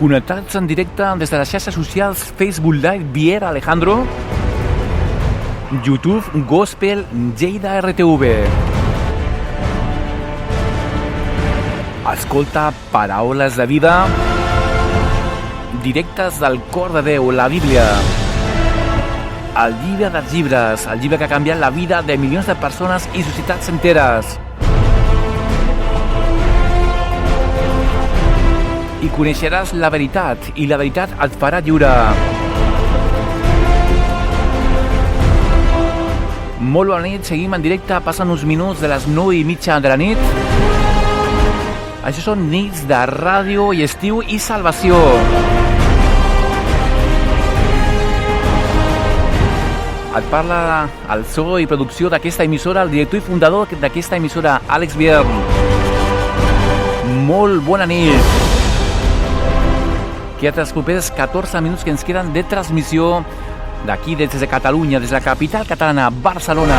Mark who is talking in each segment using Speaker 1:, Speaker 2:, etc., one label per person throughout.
Speaker 1: Connectats en directe des de les xarxes socials Facebook Live Viera Alejandro, YouTube Gospel Lleida RTV. Escolta paraules de vida directes del cor de Déu, la Bíblia. El llibre dels llibres, el llibre que ha canviat la vida de milions de persones i societats enteres. I coneixeràs la veritat, i la veritat et farà lliure. Molt bona nit, seguim en directe, passen uns minuts de les 9:30 de la nit. Això són nits de ràdio i estiu i salvació. Et parla el so i producció d'aquesta emissora, el director i fundador d'aquesta emissora, Àlex Biern. Molt bona nit. Queda't els propers 14 minuts que ens queden de transmissió d'aquí, des de Catalunya, des de la capital catalana, Barcelona.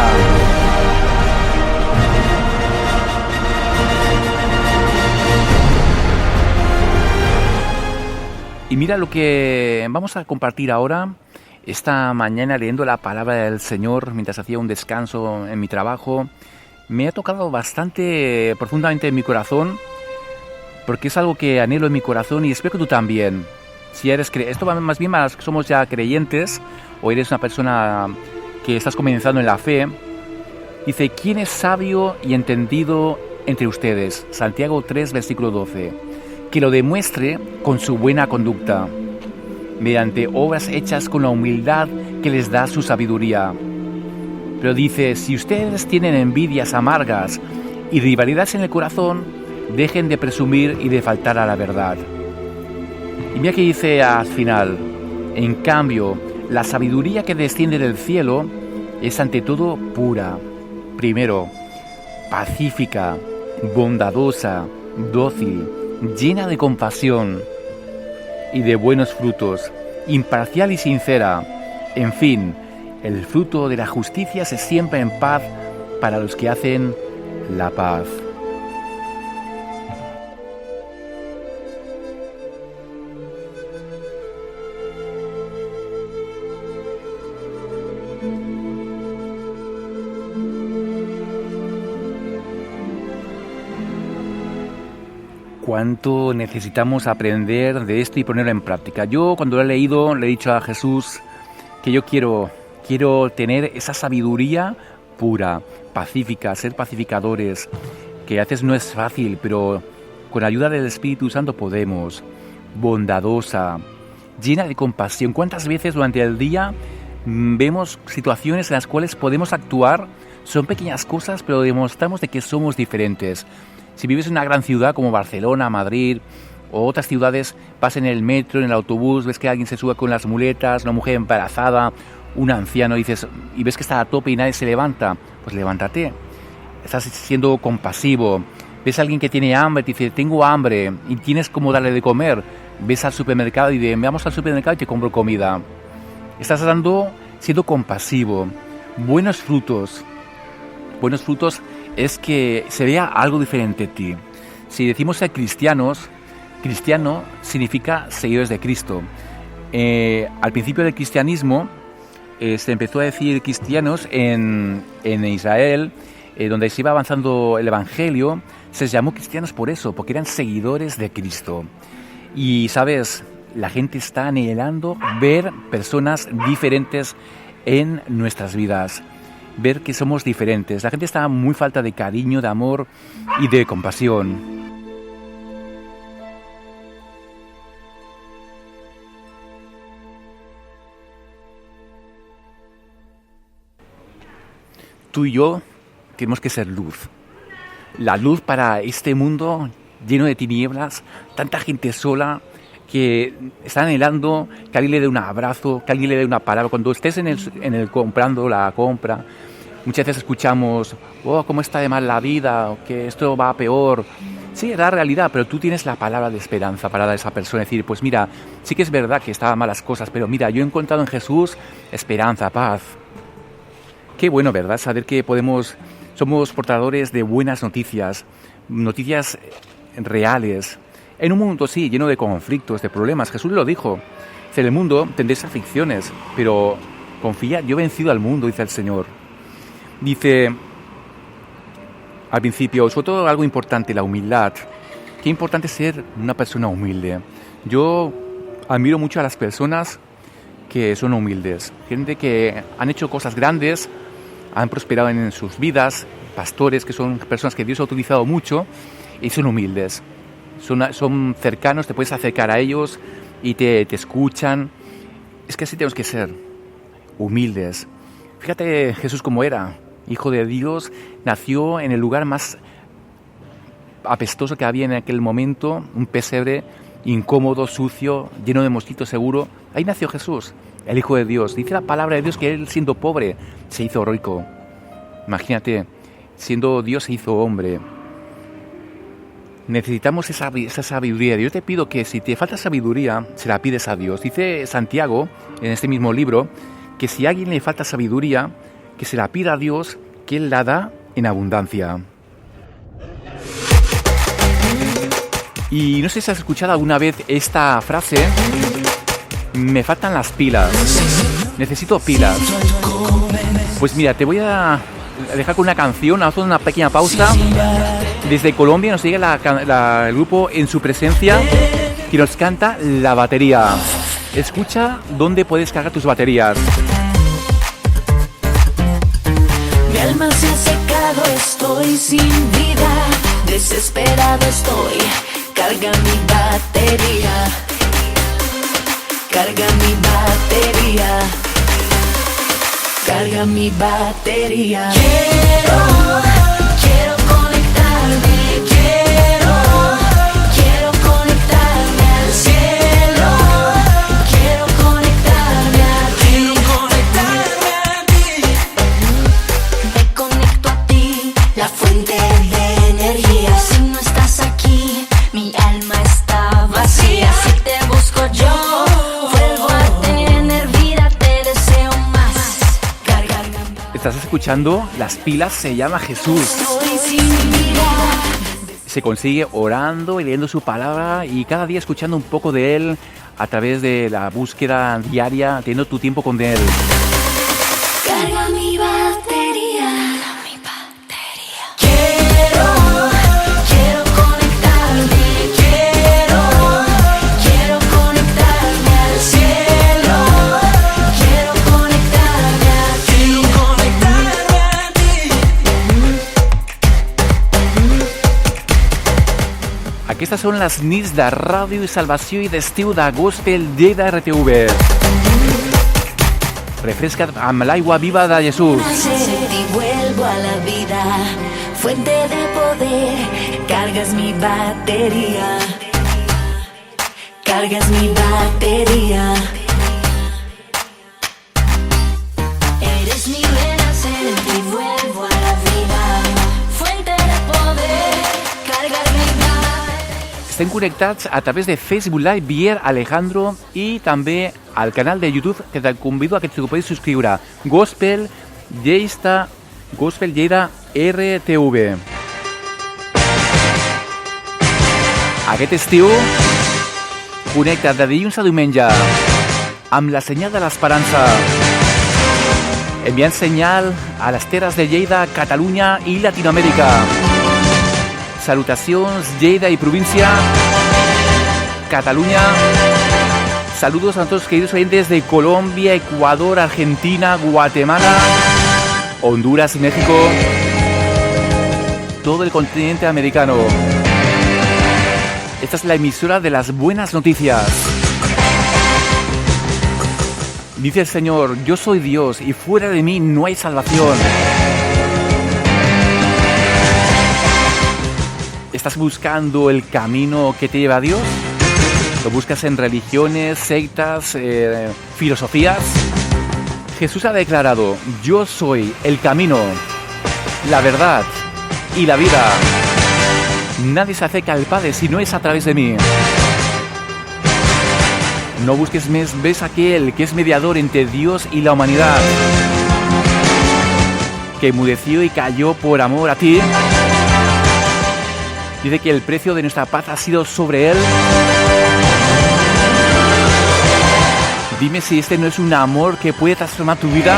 Speaker 1: Y mira lo que vamos a compartir ahora. Esta mañana, leyendo la palabra del Señor mientras hacía un descanso en mi trabajo, me ha tocado bastante profundamente en mi corazón, porque es algo que anhelo en mi corazón y espero que tú también. Si eres esto va más bien para los que somos ya creyentes o eres una persona que estás comenzando en la fe. Dice: ¿quién es sabio y entendido entre ustedes? Santiago 3, versículo 12. Que lo demuestre con su buena conducta, mediante obras hechas con la humildad que les da su sabiduría. Pero dice: si ustedes tienen envidias amargas y rivalidades en el corazón, dejen de presumir y de faltar a la verdad. Y mira que dice al final: en cambio, la sabiduría que desciende del cielo es ante todo pura. Primero, pacífica, bondadosa, dócil, llena de compasión y de buenos frutos, imparcial y sincera. En fin, el fruto de la justicia se siembra en paz para los que hacen la paz. ¿Cuánto necesitamos aprender de esto y ponerlo en práctica? Yo, cuando lo he leído, le he dicho a Jesús que yo quiero tener esa sabiduría pura, pacífica, ser pacificadores, que a veces no es fácil, pero con la ayuda del Espíritu Santo podemos. Bondadosa, llena de compasión. ¿Cuántas veces durante el día vemos situaciones en las cuales podemos actuar? Son pequeñas cosas, pero demostramos de que somos diferentes. Si vives en una gran ciudad como Barcelona, Madrid o otras ciudades, vas en el metro, en el autobús, ves que alguien se sube con las muletas, una mujer embarazada, un anciano, y ves que está a tope y nadie se levanta, pues levántate. Estás siendo compasivo. Ves a alguien que tiene hambre, te dice: tengo hambre, y tienes como darle de comer. Ves al supermercado y dices: vamos al supermercado y te compro comida. Estás siendo compasivo. Buenos frutos. Buenos frutos es que se vea algo diferente en ti. Si decimos ser cristianos, cristiano significa seguidores de Cristo. Al principio del cristianismo se empezó a decir cristianos en Israel, donde se iba avanzando el Evangelio. Se les llamó cristianos por eso, porque eran seguidores de Cristo. Y sabes, la gente está anhelando ver personas diferentes en nuestras vidas. Ver que somos diferentes. La gente está muy falta de cariño, de amor y de compasión. Tú y yo tenemos que ser luz. La luz para este mundo lleno de tinieblas, tanta gente sola que está anhelando que alguien le dé un abrazo, que alguien le dé una palabra. Cuando estés en el comprando la compra, muchas veces escuchamos: oh, cómo está de mal la vida, que esto va peor. Sí, es la realidad, pero tú tienes la palabra de esperanza para dar a esa persona, decir: pues mira, sí que es verdad que estaban malas cosas, pero mira, yo he encontrado en Jesús esperanza, paz. Qué bueno, ¿verdad? Saber que somos portadores de buenas noticias, noticias reales. En un mundo, sí, lleno de conflictos, de problemas. Jesús lo dijo. En el mundo tendréis aflicciones, pero confía, yo he vencido al mundo, dice el Señor. Dice al principio, sobre todo algo importante, la humildad. Qué importante ser una persona humilde. Yo admiro mucho a las personas que son humildes. Gente que han hecho cosas grandes, han prosperado en sus vidas, pastores que son personas que Dios ha utilizado mucho y son humildes. Son cercanos, te puedes acercar a ellos y te escuchan. Es que así tenemos que ser, humildes. Fíjate Jesús cómo era, hijo de Dios, nació en el lugar más apestoso que había en aquel momento, un pesebre incómodo, sucio, lleno de mosquitos seguro. Ahí nació Jesús, el Hijo de Dios. Dice la palabra de Dios que él, siendo pobre, se hizo rico. Imagínate, siendo Dios se hizo hombre. Necesitamos esa sabiduría. Yo te pido que si te falta sabiduría, se la pides a Dios. Dice Santiago, en este mismo libro, que si a alguien le falta sabiduría, que se la pida a Dios, que Él la da en abundancia. Y no sé si has escuchado alguna vez esta frase: me faltan las pilas, necesito pilas. Pues mira, te voy a dejar con una canción, haz una pequeña pausa. Desde Colombia nos llega el grupo En Su Presencia, que nos canta La Batería. Escucha dónde puedes cargar tus baterías.
Speaker 2: Mi alma se ha secado, estoy sin vida, desesperado estoy. Carga mi batería, carga mi batería, carga mi batería. Quiero conectarme, quiero conectarme al cielo, quiero conectarme a ti, me conecto a ti, la fuente de energía. Si no estás aquí, mi alma está vacía. Si te busco yo, vuelvo a tener vida, te deseo más.
Speaker 1: Estás escuchando Las Pilas, se llama Jesús.
Speaker 2: Estoy sin vida.
Speaker 1: Se consigue orando y leyendo su palabra y cada día escuchando un poco de Él a través de la búsqueda diaria, teniendo tu tiempo con Él.
Speaker 2: Carga mi batería, mi batería. Quiero conectarme, quiero conectarme al cielo, quiero conectarme a ti,
Speaker 1: Aquestes són les nits de Ràdio i Salvació i d'estiu de Gospel Lleida RTV. Refresca't amb l'aigua viva de Jesús.
Speaker 2: y vuelvo a la vida, fuente de poder, cargas mi batería, cargas mi batería. Eres mi renacer y vuelvo a la vida, fuente de poder, cargas mi batería.
Speaker 1: Estem connectats a través de Facebook Live, Bier, Alejandro, i també al canal de YouTube, que te convido a que te puedes suscriure. Gospel Lleida RTV. Aquest estiu, connecta't de dilluns a diumenge amb la senyal de l'esperança, enviant senyal a les terres de Lleida, Catalunya i Latinoamèrica. Salutacions, Lleida y provincia, Cataluña. Saludos a todos los queridos oyentes de Colombia, Ecuador, Argentina, Guatemala, Honduras y México. Todo el continente americano. Esta es la emisora de las buenas noticias. Dice el Señor: yo soy Dios y fuera de mí no hay salvación. ¿Estás buscando el camino que te lleva a Dios? ¿Lo buscas en religiones, sectas, filosofías? Jesús ha declarado: yo soy el camino, la verdad y la vida. Nadie se acerca al Padre si no es a través de mí. No busques más, ves a aquel que es mediador entre Dios y la humanidad, que enmudeció y cayó por amor a ti. Dice que el precio de nuestra paz ha sido sobre Él. Dime si este no es un amor que puede transformar tu vida.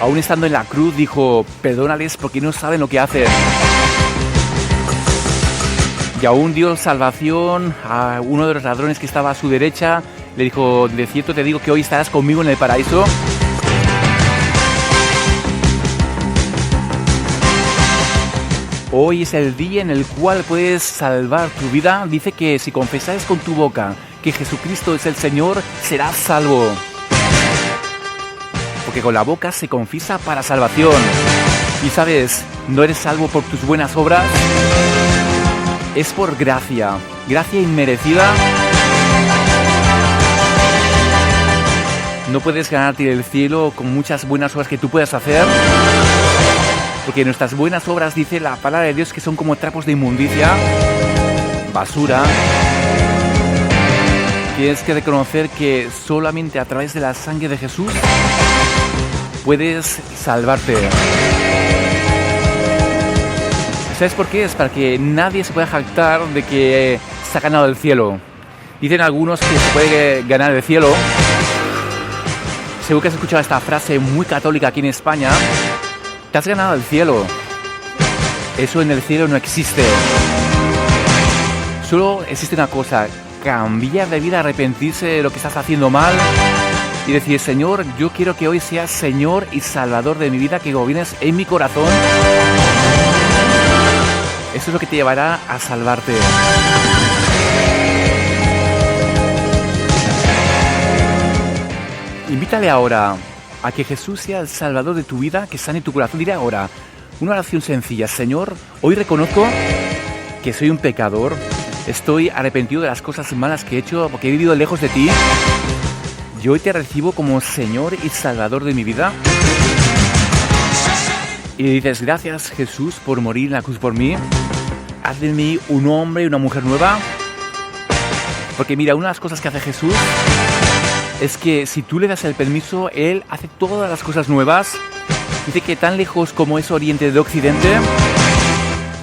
Speaker 1: Aún estando en la cruz, dijo, perdónales porque no saben lo que hacen. Y aún dio salvación a uno de los ladrones que estaba a su derecha. Le dijo, de cierto te digo que hoy estarás conmigo en el paraíso. Hoy es el día en el cual puedes salvar tu vida. Dice que si confesares con tu boca que Jesucristo es el Señor, serás salvo. Porque con la boca se confiesa para salvación. Y sabes, no eres salvo por tus buenas obras. Es por gracia, gracia inmerecida. No puedes ganarte el cielo con muchas buenas obras que tú puedas hacer. Porque nuestras buenas obras, dice la palabra de Dios, que son como trapos de inmundicia, basura. Tienes que reconocer que solamente a través de la sangre de Jesús puedes salvarte. ¿Sabes por qué? Es para que nadie se pueda jactar de que se ha ganado el cielo. Dicen algunos que se puede ganar el cielo. Seguro que has escuchado esta frase muy católica aquí en España. Te has ganado el cielo. Eso en el cielo no existe. Solo existe una cosa: cambiar de vida, arrepentirse de lo que estás haciendo mal y decir, Señor, yo quiero que hoy seas Señor y Salvador de mi vida, que gobiernes en mi corazón. Eso es lo que te llevará a salvarte. Invítale ahora a que Jesús sea el Salvador de tu vida, que sane tu corazón. Dile ahora una oración sencilla: Señor, hoy reconozco que soy un pecador. Estoy arrepentido de las cosas malas que he hecho porque he vivido lejos de ti. Yo hoy te recibo como Señor y Salvador de mi vida. Y le dices, gracias Jesús por morir en la cruz por mí. Haz de mí un hombre y una mujer nueva. Porque mira, una de las cosas que hace Jesús es que si tú le das el permiso, Él hace todas las cosas nuevas. Dice que tan lejos como es Oriente de Occidente,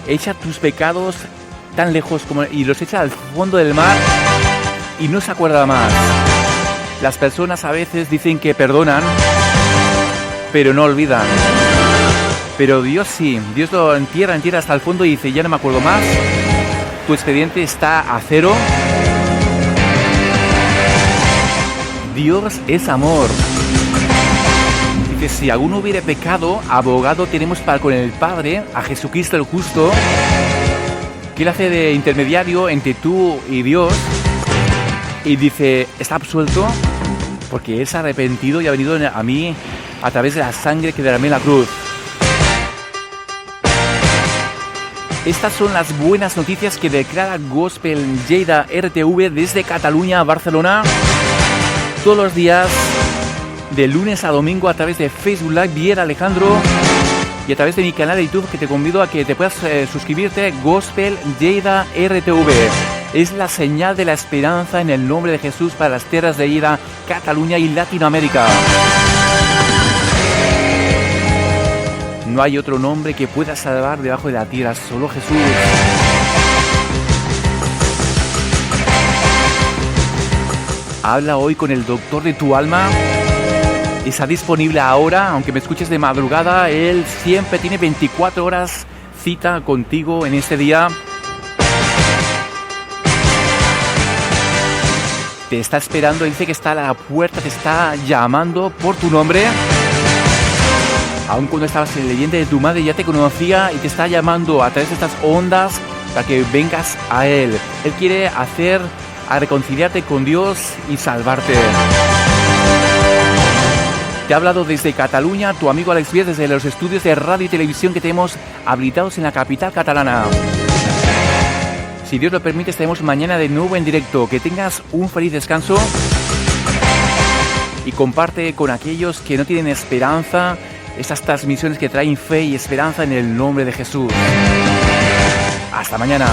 Speaker 1: echa tus pecados tan lejos como y los echa al fondo del mar y no se acuerda más. Las personas a veces dicen que perdonan, pero no olvidan. Pero Dios sí, Dios lo entierra hasta el fondo y dice, ya no me acuerdo más. Tu expediente está a cero. Dios es amor. Dice, si alguno hubiere pecado, abogado tenemos para con el Padre, a Jesucristo el justo, que Él hace de intermediario entre tú y Dios. Y dice, está absuelto porque Él se ha arrepentido y ha venido a mí a través de la sangre que derramé en la cruz. Estas son las buenas noticias que declara Gospel Lleida RTV desde Cataluña a Barcelona. Todos los días, de lunes a domingo, a través de Facebook Live, Viera Alejandro, y a través de mi canal de YouTube, que te convido a que te puedas suscribirte, Gospel Lleida RTV. Es la señal de la esperanza en el nombre de Jesús para las tierras de Lleida, Cataluña y Latinoamérica. No hay otro nombre que pueda salvar debajo de la tierra, solo Jesús. Habla hoy con el doctor de tu alma. Está disponible ahora, aunque me escuches de madrugada. Él siempre tiene 24 horas cita contigo en este día. Te está esperando, dice que está a la puerta, te está llamando por tu nombre. Aun cuando estabas en el vientre de tu madre ya te conocía y te está llamando a través de estas ondas para que vengas a Él. Él quiere a reconciliarte con Dios y salvarte. Te ha hablado desde Cataluña tu amigo Alex Vies, desde los estudios de radio y televisión que tenemos habilitados en la capital catalana. Si Dios lo permite, estaremos mañana de nuevo en directo. Que tengas un feliz descanso y comparte con aquellos que no tienen esperanza estas transmisiones que traen fe y esperanza en el nombre de Jesús. Hasta mañana.